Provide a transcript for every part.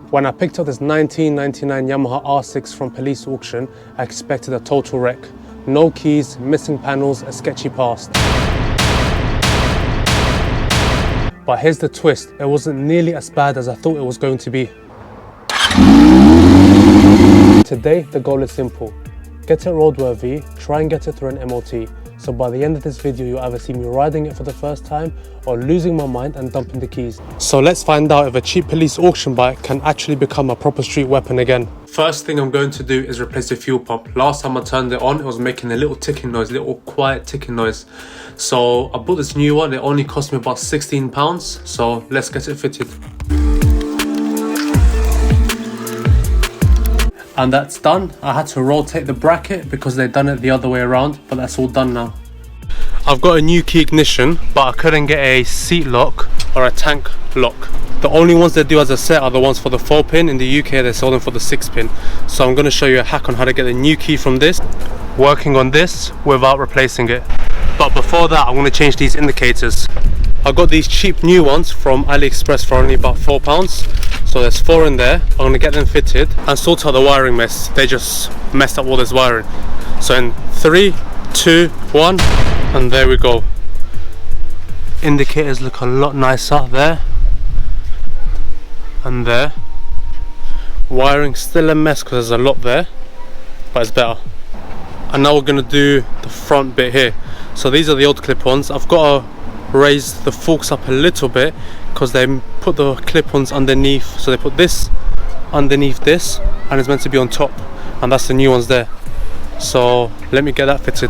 When I picked up this 1999 Yamaha R6 from police auction, I expected a total wreck. No keys, missing panels, a sketchy past. But here's the twist, it wasn't nearly as bad as I thought it was going to be. Today, the goal is simple. Get it roadworthy, try and get it through an MOT. So by the end of this video, you'll either see me riding it for the first time or losing my mind and dumping the keys. So let's find out if a cheap police auction bike can actually become a proper street weapon again. First thing I'm going to do is replace the fuel pump. Last time I turned it on, it was making a little ticking noise, little quiet ticking noise. So I bought this new one, it only cost me about £16. So let's get it fitted. And that's done. I had to rotate the bracket because they'd done it the other way around, but that's all done now. I've got a new key ignition, but I couldn't get a seat lock or a tank lock. The only ones they do as a set are the ones for the 4-pin. In the UK, they sell them for the 6-pin. So I'm going to show you a hack on how to get the new key from this, working on this without replacing it. But before that, I'm going to change these indicators. I got these cheap new ones from AliExpress for only about £4. So there's 4 in there. I'm going to get them fitted and sort out the wiring mess. They just messed up all this wiring. So in 3, 2, 1, and there we go. Indicators look a lot nicer there and there. Wiring still a mess because there's a lot there, but it's better. And now we're going to do the front bit here. So these are the old clip-ons. I've got to raise the forks up a little bit because they put the clip-ons underneath. So they put this underneath this and it's meant to be on top, and that's the new ones there. So let me get that fitted.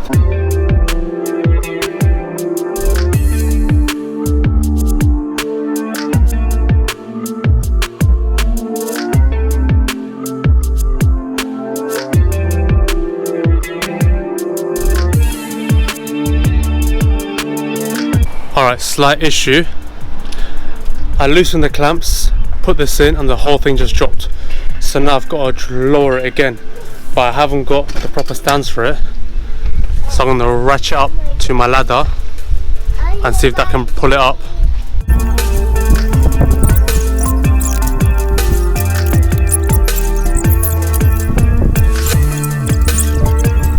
Alright, slight issue. I loosened the clamps, put this in, and the whole thing just dropped. So now I've got to lower it again, but I haven't got the proper stands for it. So I'm going to ratchet up to my ladder and see if that can pull it up.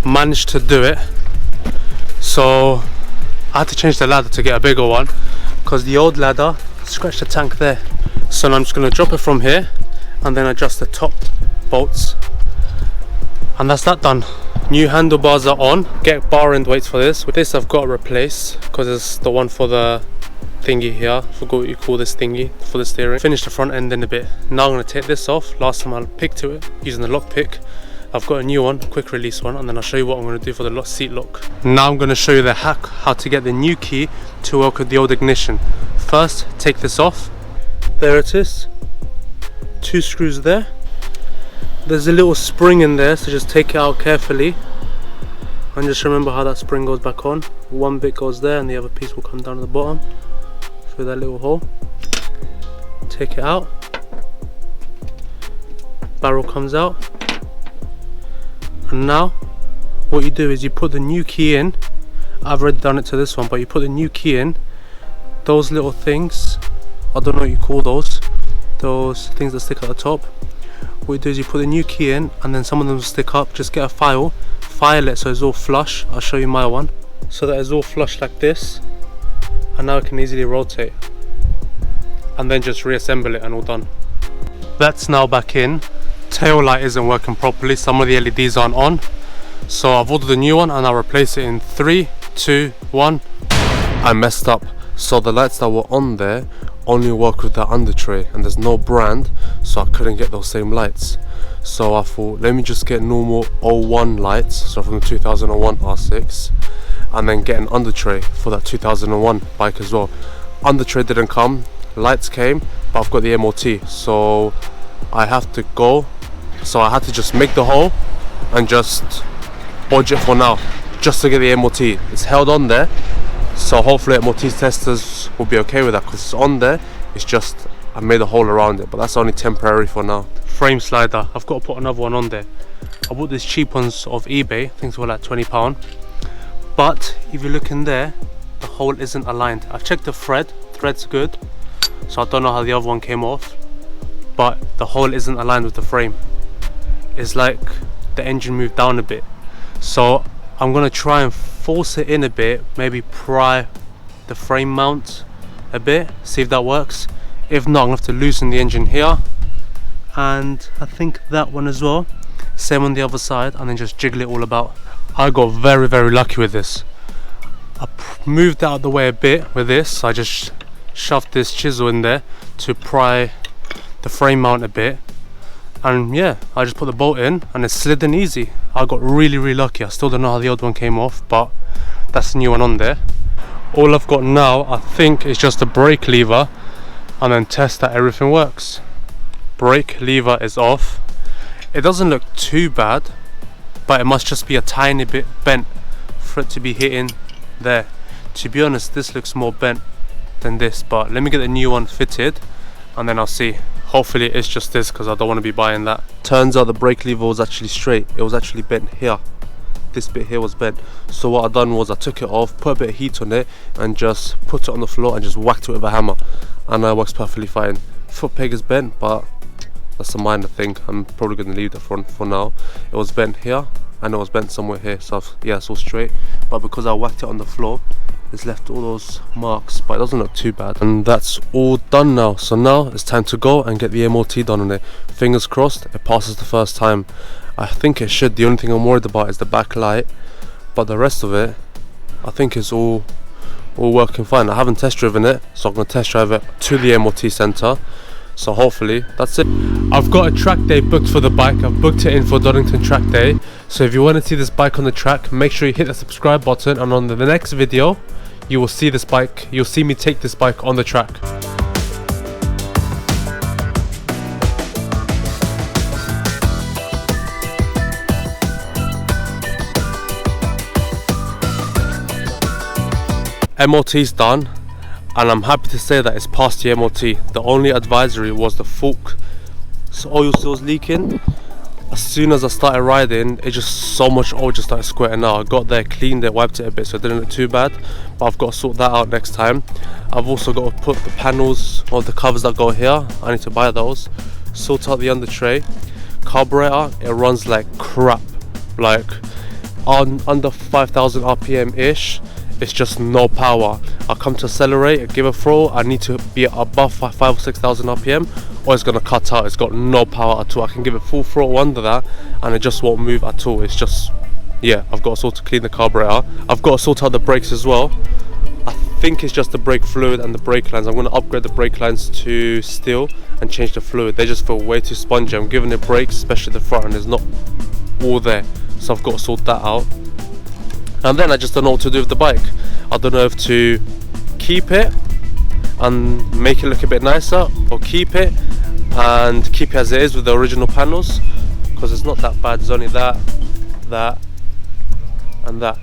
Managed to do it. So I had to change the ladder to get a bigger one because the old ladder scratched the tank there. So now I'm just going to drop it from here and then adjust the top bolts, and that's that done. New handlebars are on. Get bar end weights for this. With this I've got to replace because it's the one for the thingy here. I forgot what you call this thingy for the steering. Finish the front end in a bit. Now I'm going to take this off. Last time I picked to it using the lock pick. I've got a new one, quick release one, and then I'll show you what I'm going to do for the seat lock. Now I'm going to show you the hack how to get the new key to work with the old ignition. First, take this off. There it is. 2 screws there. There's a little spring in there, so just take it out carefully. And just remember how that spring goes back on. One bit goes there and the other piece will come down at the bottom through that little hole. Take it out. Barrel comes out. And now what you do is you put the new key in. I've already done it to this one, but you put the new key in. Those little things, I don't know what you call those things that stick at the top. What you do is you put the new key in, and then some of them will stick up. Just get a file it so it's all flush. I'll show you my one. So that it's all flush like this, and now I can easily rotate and then just reassemble it and all done. That's now back in. Tail light isn't working properly, some of the LEDs aren't on, so I've ordered a new one and I'll replace it in 3, 2, 1. I messed up, so the lights that were on there only work with the under tray and there's no brand, so I couldn't get those same lights. So I thought, let me just get normal 01 lights, so from the 2001 R6, and then get an under tray for that 2001 bike as well. Under tray didn't come, lights came, but I've got the MOT, so I have to go. So I had to just make the hole and just bodge it for now, just to get the MOT. It's held on there, so hopefully MOT testers will be okay with that because it's on there. It's just I made a hole around it, but that's only temporary for now. Frame slider, I've got to put another one on there. I bought these cheap ones off eBay, I think they were like £20. But if you look in there, the hole isn't aligned. I've checked the thread's good, so I don't know how the other one came off. but the hole isn't aligned with the frame. It's like the engine moved down a bit, so I'm gonna try and force it in a bit, maybe pry the frame mount a bit, see if that works. If not, I'm gonna have to loosen the engine here, and I think that one as well, same on the other side, and then just jiggle it all about. I got very lucky with this. I moved out of the way a bit with this, so I just shoved this chisel in there to pry the frame mount a bit, and yeah, I just put the bolt in and it slid in easy. I got really lucky. I still don't know how the old one came off, but that's the new one on there. All I've got now, I think, is just a brake lever, and then test that everything works. Brake lever is off. It doesn't look too bad, but it must just be a tiny bit bent for it to be hitting there. To be honest, this looks more bent than this, but let me get the new one fitted and then I'll see. Hopefully it's just this, because I don't want to be buying that. Turns out the brake lever was actually straight. It was actually bent here. This bit here was bent. So what I done was I took it off, put a bit of heat on it, and just put it on the floor and just whacked it with a hammer, and it works perfectly fine. Foot peg is bent, but that's a minor thing. I'm probably going to leave the front for now. It was bent here and it was bent somewhere here, so yeah, it's all straight, but because I whacked it on the floor, it's left all those marks, but it doesn't look too bad. And that's all done now, so now it's time to go and get the MOT done on it. Fingers crossed it passes the first time. I think it should. The only thing I'm worried about is the back light, but the rest of it I think is all working fine. I haven't test driven it, so I'm going to test drive it to the MOT centre, so hopefully that's it. I've got a track day booked for the bike. I've booked it in for Donington track day, so if you want to see this bike on the track, make sure you hit the subscribe button, and on the next video you will see this bike, you'll see me take this bike on the track. MOT's done, and I'm happy to say that it's past the MOT. The only advisory was the fork oil seals leaking. As soon as I started riding, it just, so much oil just started squirting out. I got there, cleaned it, wiped it a bit, so it didn't look too bad, but I've got to sort that out next time. I've also got to put the panels or the covers that go here, I need to buy those, sort out the under tray. Carburetor, it runs like crap, like on under 5,000 RPM ish. It's just no power. I come to accelerate, give a throw, I need to be above 5,000 or 6,000 RPM, or it's gonna cut out. It's got no power at all. I can give it full throttle under that and it just won't move at all. It's just, yeah, I've got to sort of clean the carburetor. I've got to sort out the brakes as well. I think it's just the brake fluid and the brake lines. I'm going to upgrade the brake lines to steel and change the fluid. They just feel way too spongy. I'm giving it brakes, especially the front, and there's not all there, so I've got to sort that out. And then I just don't know what to do with the bike. I don't know if to keep it and make it look a bit nicer, or keep it and keep it as it is with the original panels, because it's not that bad. It's only that and that.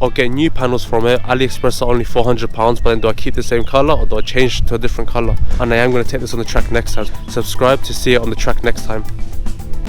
Or get new panels from it. AliExpress are only £400, but then do I keep the same colour or do I change to a different colour? And I am going to take this on the track next time. Subscribe to see it on the track next time.